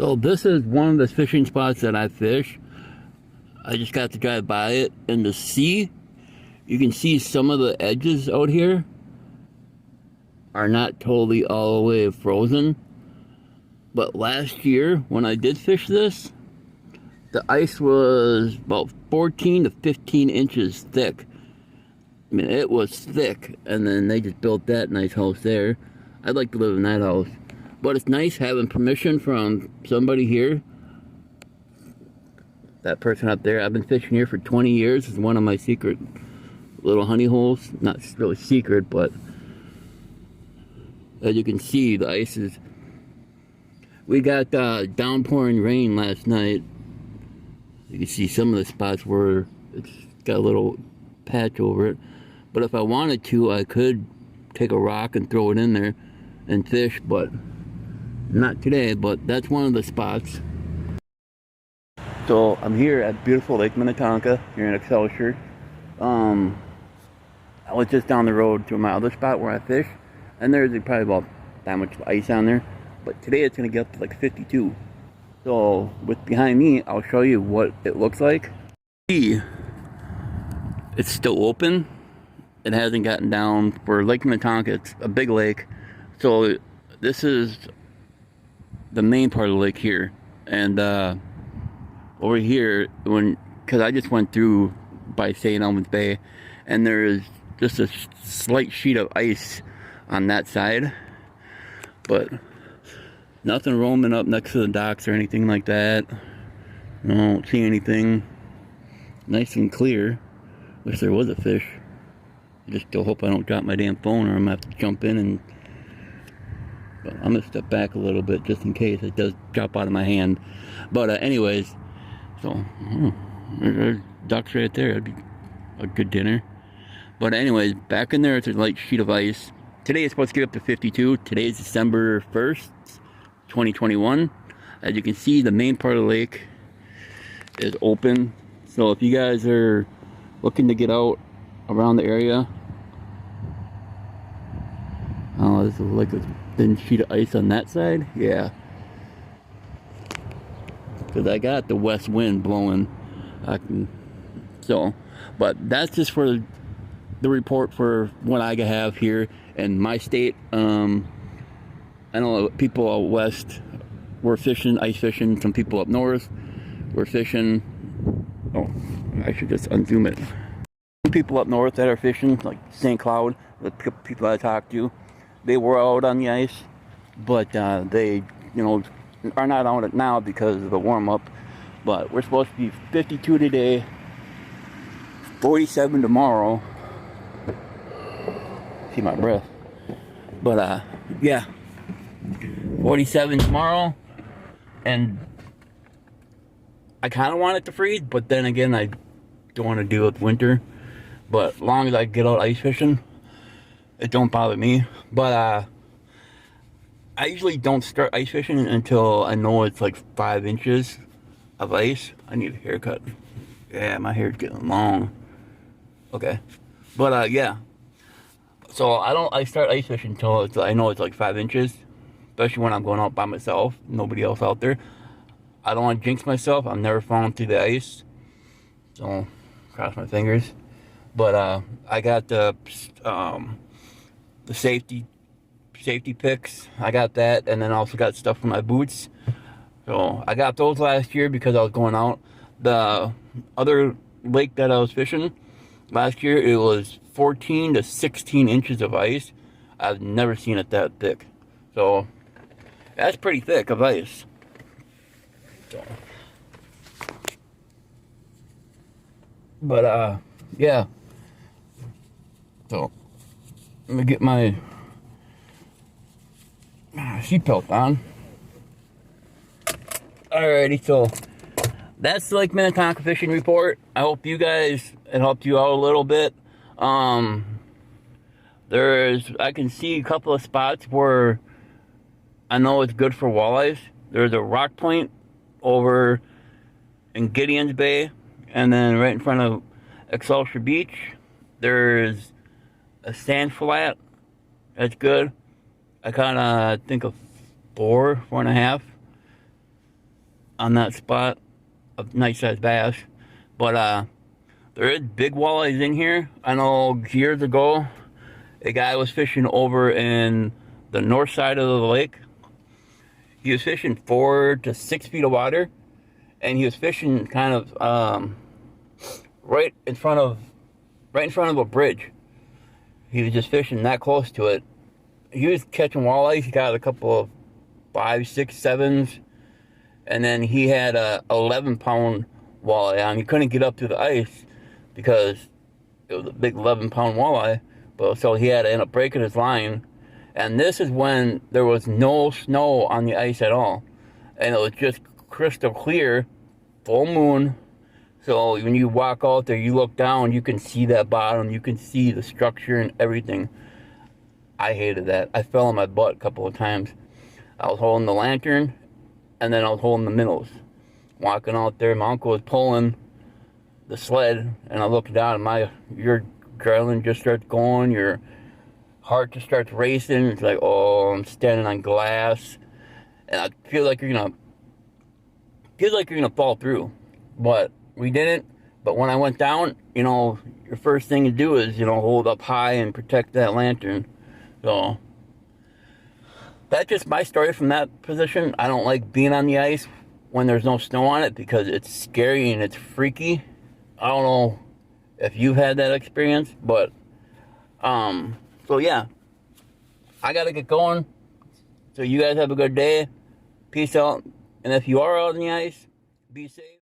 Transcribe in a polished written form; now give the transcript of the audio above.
So this is one of the fishing spots that I fish. I just got to drive by it, and the sea, you can see some of the edges out here are not totally all the way frozen. But last year, when I did fish this, the ice was about 14 to 15 inches thick. I mean, it was thick, and then they just built that nice house there. I'd like to live in that house. But it's nice having permission from somebody here. That person up there, I've been fishing here for 20 years. It's one of my secret little honey holes. Not really secret, but as you can see, the ice is... We got downpouring rain last night. You can see some of the spots where it's got a little patch over it. But if I wanted to, I could take a rock and throw it in there and fish, but not today. But that's one of the spots. So I'm here at beautiful Lake Minnetonka here in Excelsior. I was just down the road to my other spot where I fish, and there's probably about that much ice on there. But today it's gonna get up to like 52. So with behind me, I'll show you what it looks like. See, it's still open. It hasn't gotten down. For Lake Minnetonka, it's a big lake. So this is the main part of the lake here. And over here, because I just went through by St. Elmo's Bay, and there's just a slight sheet of ice on that side. But nothing roaming up next to the docks or anything like that. I don't see anything. Nice and clear. Wish there was a fish. I just still hope I don't drop my damn phone, or I'm gonna have to jump in and... Well, I'm gonna step back a little bit just in case it does drop out of my hand. But anyways, so there's ducks right there. That'd be a good dinner. But anyways, back in there, it's a light sheet of ice. Today is supposed to get up to 52. Today is December 1st. 2021. As you can see, the main part of the lake is open. So if you guys are looking to get out around the area, oh, this is like a thin sheet of ice on that side. Yeah, because I got the west wind blowing. But that's just for the report for what I have here in my state. I know people out west were fishing, ice fishing. Some people up north were fishing. Oh, I should just unzoom it. Some people up north that are fishing, like St. Cloud, the people I talked to, they were out on the ice, but they, are not on it now because of the warm up. But we're supposed to be 52 today, 47 tomorrow. See my breath. But yeah. 47 tomorrow, and I kind of want it to freeze, but then again, I don't want to deal with winter. But as long as I get out ice fishing, it don't bother me. But I usually don't start ice fishing until I know it's like 5 inches of ice. I need a haircut. Yeah, my hair's getting long. Okay, but yeah. So I start ice fishing until I know it's like 5 inches. Especially when I'm going out by myself, nobody else out there. I don't want to jinx myself. I'm never falling through the ice, so cross my fingers. But I got the safety picks. I got that, and then I also got stuff for my boots. So I got those last year because I was going out. The other lake that I was fishing last year, it was 14 to 16 inches of ice. I've never seen it that thick. So that's pretty thick of ice. So. But yeah. So let me get my seatbelt on. Alrighty, so that's the Lake Minnetonka fishing report. I hope you guys, it helped you out a little bit. I can see a couple of spots where I know it's good for walleyes. There's a rock point over in Gideon's Bay, and then right in front of Excelsior Beach, there's a sand flat. That's good. I kind of think of 4.5. on that spot, a nice sized bass. But there is big walleyes in here. I know years ago, a guy was fishing over in the north side of the lake. He was fishing 4 to 6 feet of water, and he was fishing kind of right in front of a bridge. He was just fishing that close to it. He was catching walleyes. He got a couple of 5, 6, 7s, and then he had a 11-pound walleye on. He couldn't get up to the ice because it was a big 11-pound walleye. But so he had to end up breaking his line. And this is when there was no snow on the ice at all, and it was just crystal clear, full moon. So when you walk out there, you look down, you can see that bottom, you can see the structure and everything. I hated that. I fell on my butt a couple of times. I was holding the lantern, and then I was holding the minnows. Walking out there, my uncle was pulling the sled, and I looked down, and your adrenaline just starts going, your heart just starts racing. It's like, oh, I'm standing on glass, and I feel like you're gonna fall through. But we didn't. But when I went down, your first thing to do is, hold up high and protect that lantern. So that's just my story from that position. I don't like being on the ice when there's no snow on it because it's scary and it's freaky. I don't know if you've had that experience, but so yeah, I gotta get going. So you guys have a good day. Peace out. And if you are out on the ice, be safe.